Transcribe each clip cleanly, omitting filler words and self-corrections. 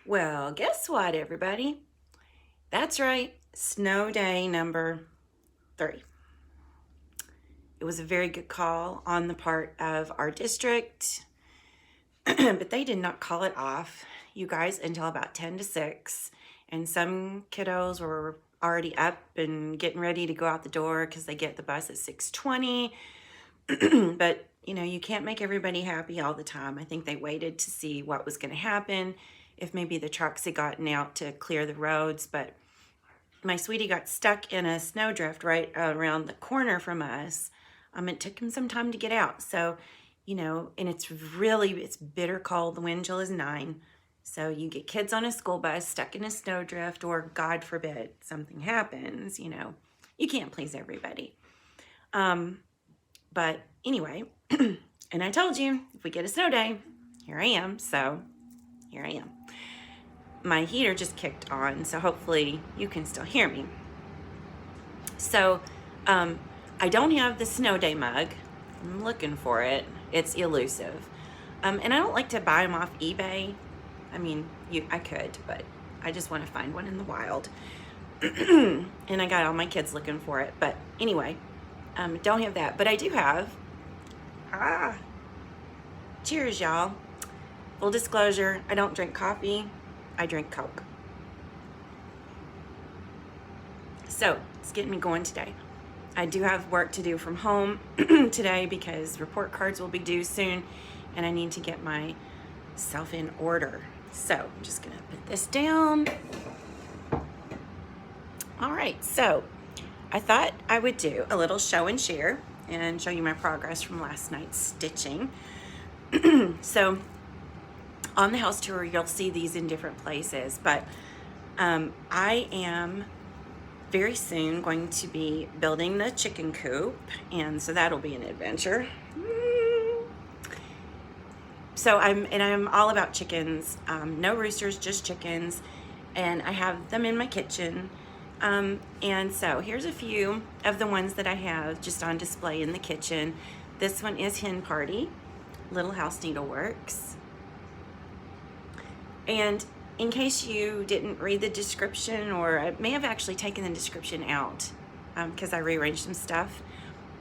Well, guess what, everybody? That's right, snow day number 3. It was a very good call on the part of our district, but they did not call it off, you guys, until about 10 to 6. And some kiddos were already up and getting ready to go out the door because they get the bus at 6:20. But, you can't make everybody happy all the time. I think they waited to see what was going to happen, if maybe the trucks had gotten out to clear the roads, but my sweetie got stuck in a snowdrift right around the corner from us. It took him some time to get out. So, and it's bitter cold. The wind chill is 9. So you get kids on a school bus stuck in a snowdrift, or God forbid something happens, you can't please everybody. But anyway, and I told you, if we get a snow day, here I am. So here I am. My heater just kicked on, so hopefully you can still hear me. So I don't have the snow day mug. I'm looking for it. It's elusive. And I don't like to buy them off eBay. I mean, I could, but I just want to find one in the wild. And I got all my kids looking for it. But anyway, don't have that. But I do have, cheers, y'all. Full disclosure, I don't drink coffee. I drink Coke. So it's getting me going today. I do have work to do from home today because report cards will be due soon and I need to get myself in order. So I'm just gonna put this down. All right, so I thought I would do a little show and share and show you my progress from last night's stitching. So on the house tour, you'll see these in different places, but I am very soon going to be building the chicken coop, and so that'll be an adventure. So I'm all about chickens, no roosters, just chickens, and I have them in my kitchen. And so here's a few of the ones that I have just on display in the kitchen. This one is Hen Party, Little House Needleworks. And in case you didn't read the description, or I may have actually taken the description out because I rearranged some stuff.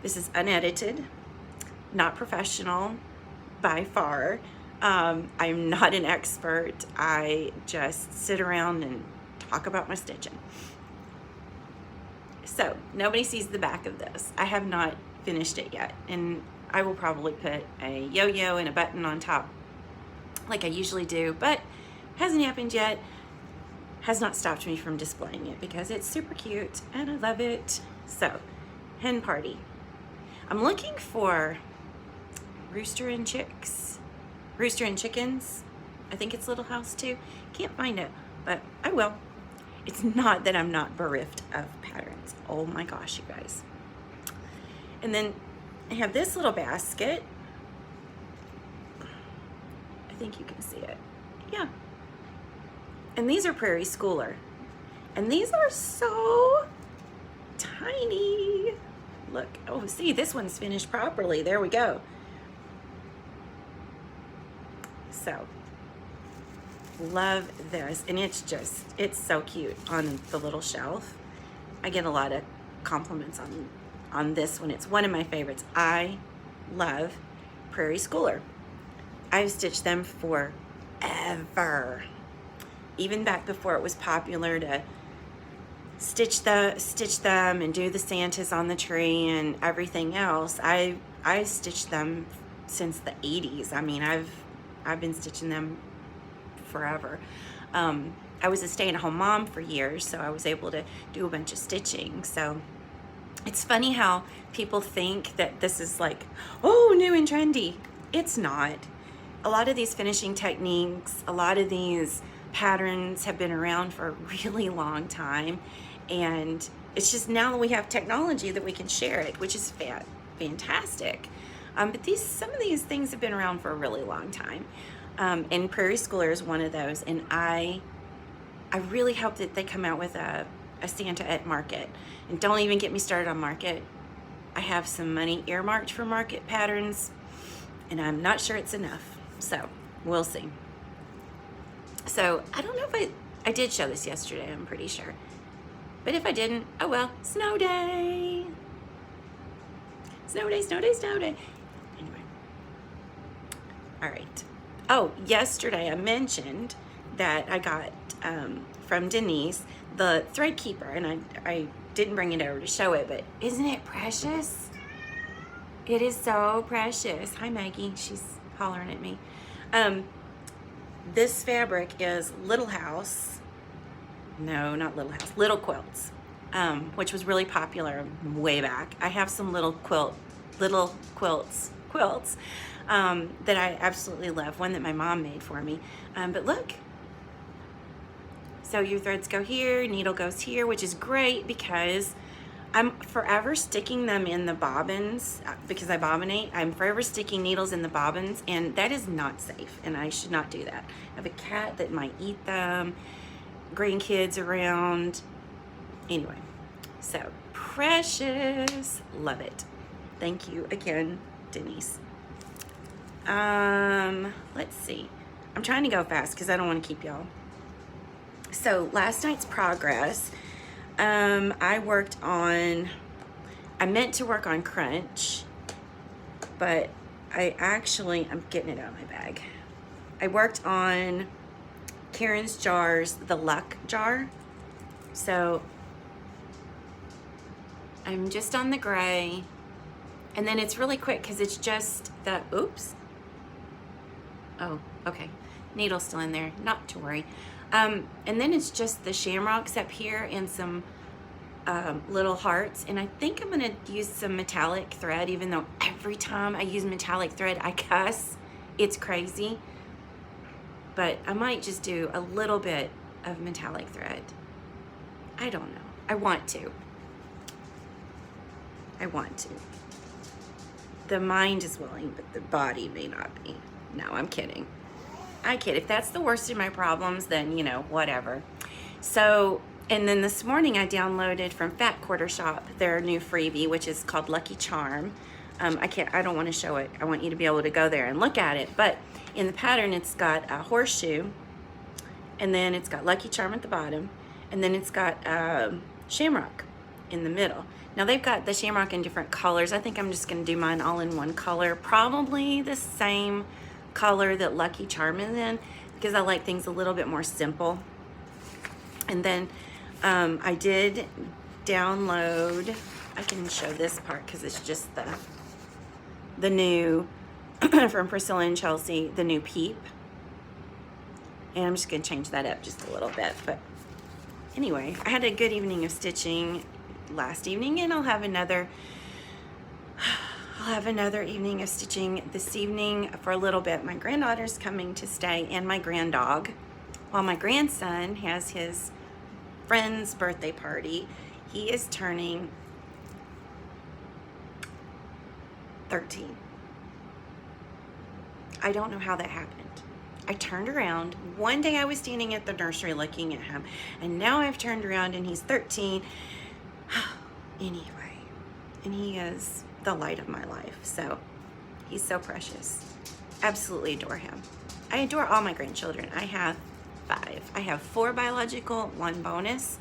This is unedited, not professional by far. I'm not an expert. I just sit around and talk about my stitching. So nobody sees the back of this. I have not finished it yet, and I will probably put a yo-yo and a button on top like I usually do, but hasn't happened yet. Has not stopped me from displaying it because it's super cute and I love it. So, Hen Party. I'm looking for Rooster and Chickens. I think it's Little House too. Can't find it, but I will. It's not that I'm not bereft of patterns. Oh my gosh, you guys. And then I have this little basket. I think you can see it. Yeah. And these are Prairie Schooler. And these are so tiny. Look, oh, see, this one's finished properly. There we go. So, love this. And it's so cute on the little shelf. I get a lot of compliments on this one. It's one of my favorites. I love Prairie Schooler. I've stitched them forever. Even back before it was popular to stitch them and do the Santas on the tree and everything else. I stitched them since the 80s. I mean, I've been stitching them forever. I was a stay-at-home mom for years, so I was able to do a bunch of stitching. So it's funny how people think that this is like, oh, new and trendy. It's not. A lot of these finishing techniques, a lot of these patterns have been around for a really long time, and it's just now that we have technology that we can share it, which is fantastic. But some of these things have been around for a really long time, and Prairie Schooler is one of those. And I really hope that they come out with a Santa at Market. And don't even get me started on Market. I have some money earmarked for Market patterns, and I'm not sure it's enough. So we'll see. So I don't know if I did show this yesterday, I'm pretty sure. But if I didn't, oh well, snow day. Snow day, snow day, snow day. Anyway. All right. Oh, yesterday I mentioned that I got from Denise the thread keeper, and I didn't bring it over to show it, but isn't it precious? It is so precious. Hi, Maggie. She's hollering at me. This fabric is Little House. No, not Little House. Little Quilts, which was really popular way back. I have some little quilts that I absolutely love. One that my mom made for me. But look. So your threads go here, needle goes here, which is great because I'm forever sticking them in the bobbins because I bobbinate. I'm forever sticking needles in the bobbins, and that is not safe, and I should not do that. I have a cat that might eat them, grandkids around. Anyway, so precious. Love it. Thank you again, Denise. Let's see. I'm trying to go fast because I don't want to keep y'all. So last night's progress, I meant to work on Crunch, but I'm getting it out of my bag. I worked on Karen's Jars, the Luck jar. So I'm just on the gray, and then it's really quick because it's just the, oops. Oh, okay. Needle's still in there, not to worry. And then it's just the shamrocks up here and some little hearts. And I think I'm gonna use some metallic thread, even though every time I use metallic thread, I cuss. It's crazy. But I might just do a little bit of metallic thread. I don't know. I want to. The mind is willing, but the body may not be. No, I'm kidding. I kid. If that's the worst of my problems, then, you know, whatever. So, and then this morning I downloaded from Fat Quarter Shop their new freebie, which is called Lucky Charm. I don't want to show it. I want you to be able to go there and look at it. But in the pattern, it's got a horseshoe, and then it's got Lucky Charm at the bottom, and then it's got shamrock in the middle. Now they've got the shamrock in different colors. I think I'm just going to do mine all in one color, probably the same color that Lucky Charm is in, because I like things a little bit more simple. And then I did download, I can show this part because it's just the new from Priscilla and Chelsea, the new Peep. And I'm just going to change that up just a little bit. But anyway, I had a good evening of stitching last evening, and I'll have another evening of stitching this evening for a little bit. My granddaughter's coming to stay, and my granddog, while my grandson has his friend's birthday party. He is turning 13. I don't know how that happened. I turned around. One day I was standing at the nursery looking at him, and now I've turned around and he's 13. Anyway, and he is the light of my life. So he's so precious. Absolutely adore him. I adore all my grandchildren. I have 5. I have 4 biological, 1 bonus.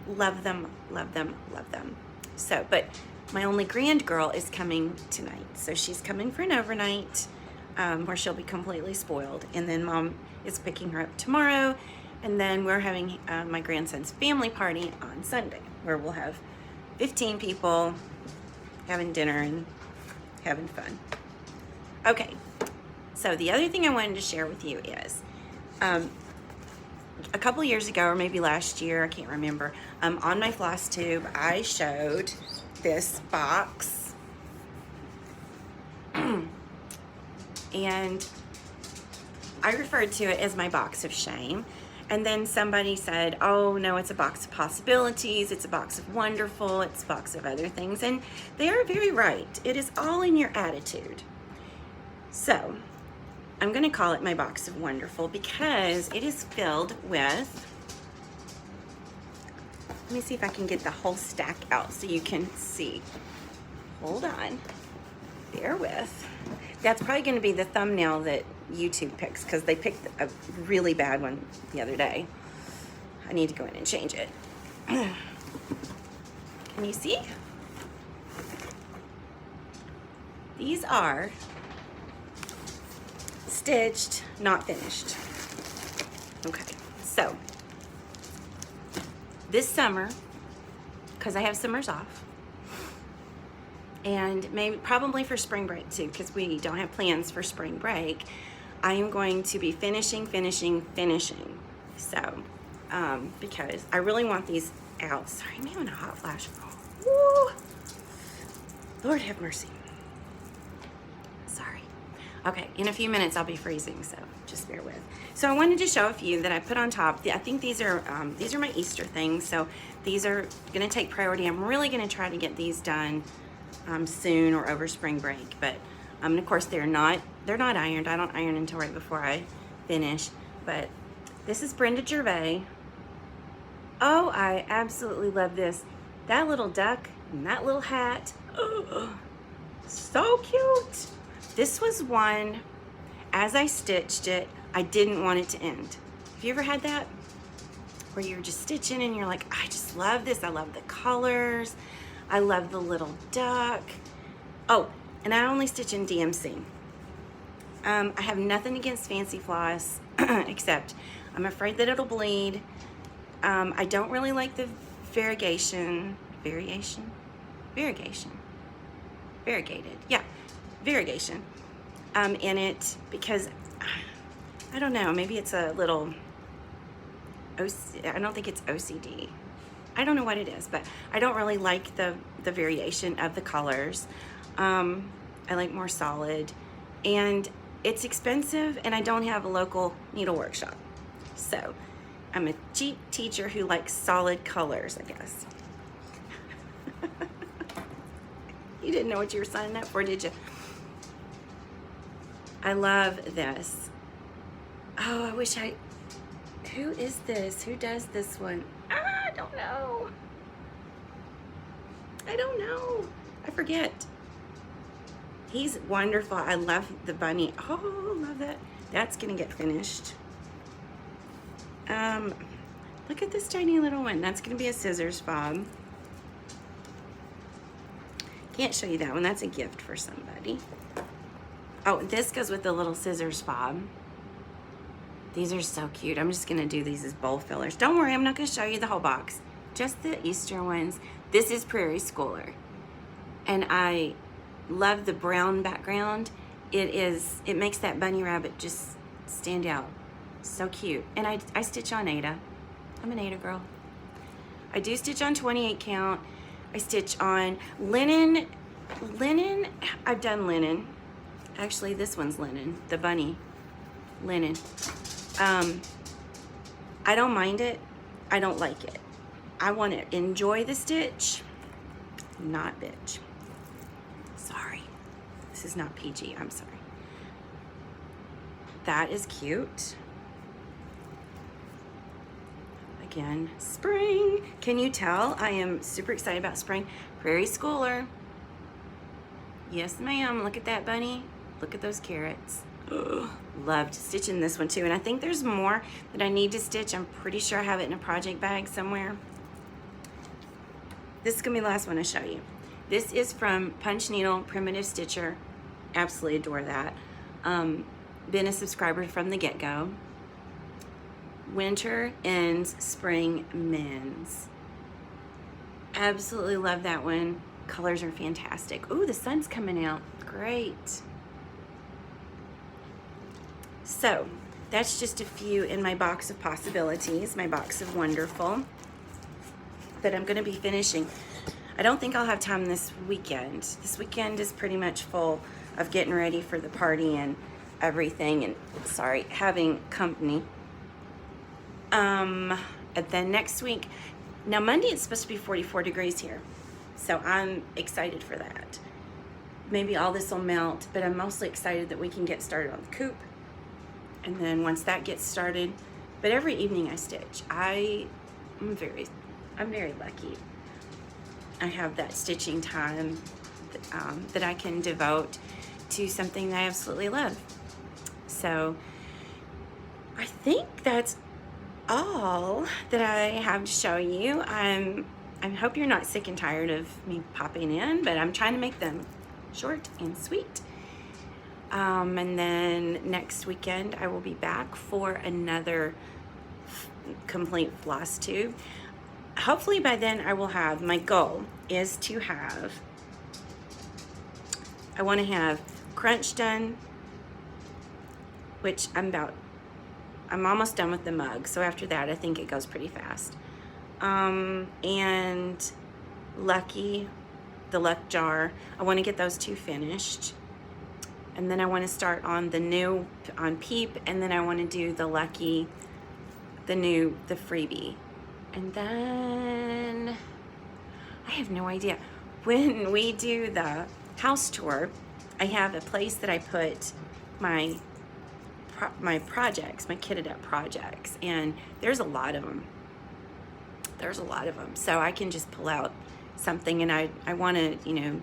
Love them, love them, love them. So, but my only grand girl is coming tonight. So she's coming for an overnight where she'll be completely spoiled. And then Mom is picking her up tomorrow. And then we're having my grandson's family party on Sunday, where we'll have 15 people having dinner and having fun. Okay, so the other thing I wanted to share with you is a couple years ago, or maybe last year, I can't remember, on my floss tube, I showed this box. And I referred to it as my box of shame. And then somebody said, oh no, it's a box of possibilities, it's a box of wonderful, it's a box of other things. And they are very right. It is all in your attitude. So I'm gonna call it my box of wonderful because it is filled with, let me see if I can get the whole stack out so you can see. Hold on, bear with. That's probably gonna be the thumbnail that YouTube pics because they picked a really bad one the other day. I need to go in and change it. Can you see? These are stitched, not finished. Okay, so this summer, because I have summers off, and maybe probably for spring break too, because we don't have plans for spring break, I am going to be finishing. So, because I really want these out. Sorry, I'm having a hot flash. Woo! Lord have mercy. Sorry. Okay, in a few minutes I'll be freezing, so just bear with. So I wanted to show a few that I put on top. I think these are my Easter things, so these are gonna take priority. I'm really gonna try to get these done soon or over spring break, but and of course they're not ironed. I don't iron until right before I finish. But this is Brenda Gervais. Oh, I absolutely love this. That little duck and that little hat. Oh, so cute. This was one, as I stitched it, I didn't want it to end. Have you ever had that? Where you're just stitching and you're like, I just love this. I love the colors. I love the little duck. Oh, and I only stitch in DMC. I have nothing against fancy floss, except I'm afraid that it'll bleed. I don't really like the variegated, in it, because I don't know, maybe it's a little, I don't think it's OCD. I don't know what it is, but I don't really like the variation of the colors. I like more solid, and it's expensive, and I don't have a local needle workshop. So I'm a cheap teacher who likes solid colors, I guess. You didn't know what you were signing up for, did you? I love this. Oh, I wish who is this? Who does this one? I don't know. I forget. He's wonderful. I love the bunny. Oh, love that. That's gonna get finished. Look at this tiny little one. That's gonna be a scissors fob. Can't show you that one. That's a gift for somebody. Oh, this goes with the little scissors fob. These are so cute. I'm just gonna do these as bowl fillers. Don't worry, I'm not gonna show you the whole box. Just the Easter ones. This is Prairie Schooler. And I love the brown background. It makes that bunny rabbit just stand out. So cute. And I stitch on Aida. I'm an Aida girl. I do stitch on 28 count. I stitch on linen. I've done linen. Actually, this one's linen, the bunny linen. I don't mind it. I don't like it. I want to enjoy the stitch, not bitch. Sorry. This is not PG. I'm sorry. That is cute. Again, spring. Can you tell? I am super excited about spring. Prairie Schooler. Yes, ma'am. Look at that bunny. Look at those carrots. Ugh. Loved stitching this one too. And I think there's more that I need to stitch. I'm pretty sure I have it in a project bag somewhere. This is gonna be the last one I show you. This is from Punch Needle Primitive Stitcher. Absolutely adore that. Been a subscriber from the get-go. Winter ends, spring mends. Absolutely love that one. Colors are fantastic. Ooh, the sun's coming out. Great. So that's just a few in my box of possibilities, my box of wonderful, that I'm going to be finishing. I don't think I'll have time this weekend. This weekend is pretty much full of getting ready for the party and everything, and sorry, having company. And then next week, now Monday it's supposed to be 44 degrees here, so I'm excited for that. Maybe all this will melt, but I'm mostly excited that we can get started on the coop. And then once that gets started, but every evening I stitch. I'm very lucky. I have that stitching time that I can devote to something that I absolutely love. So So I think that's all that I have to show you. I hope you're not sick and tired of me popping in, but I'm trying to make them short and sweet. And then next weekend I will be back for another complete floss tube. Hopefully by then I will have, my goal is to have, I want to have crunch done, which I'm almost done with the mug. So after that, I think it goes pretty fast. And Lucky, the Luck Jar, I want to get those two finished. And then I want to start on the new, on Peep, and then I want to do the Lucky, the freebie. And then, I have no idea. When we do the house tour, I have a place that I put my projects, my kitted up projects, and there's a lot of them. So I can just pull out something, and I want to, you know,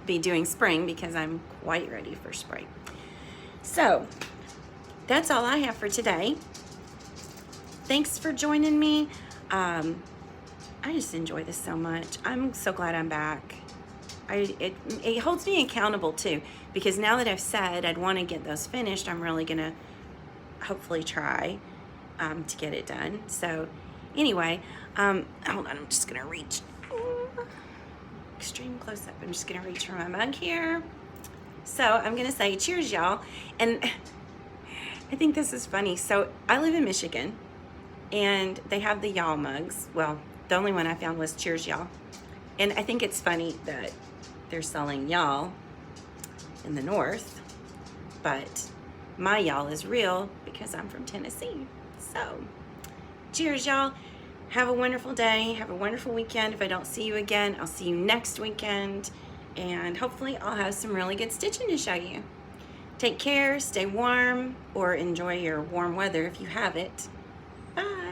be doing spring because I'm quite ready for spring. So that's all I have for today. Thanks for joining me. I just enjoy this so much. I'm so glad I'm back. It holds me accountable too, because now that I've said I'd want to get those finished, I'm really gonna hopefully try to get it done. So anyway, hold on, I'm just gonna reach extreme close up. I'm just gonna reach for my mug here. So I'm gonna say cheers, y'all. And I think this is funny. So I live in Michigan, and they have the y'all mugs. Well, the only one I found was cheers, y'all. And I think it's funny that they're selling y'all in the north, but my y'all is real because I'm from Tennessee. So cheers, y'all. Have a wonderful day. Have a wonderful weekend. If I don't see you again, I'll see you next weekend, and hopefully I'll have some really good stitching to show you. Take care, stay warm, or enjoy your warm weather if you have it. Bye.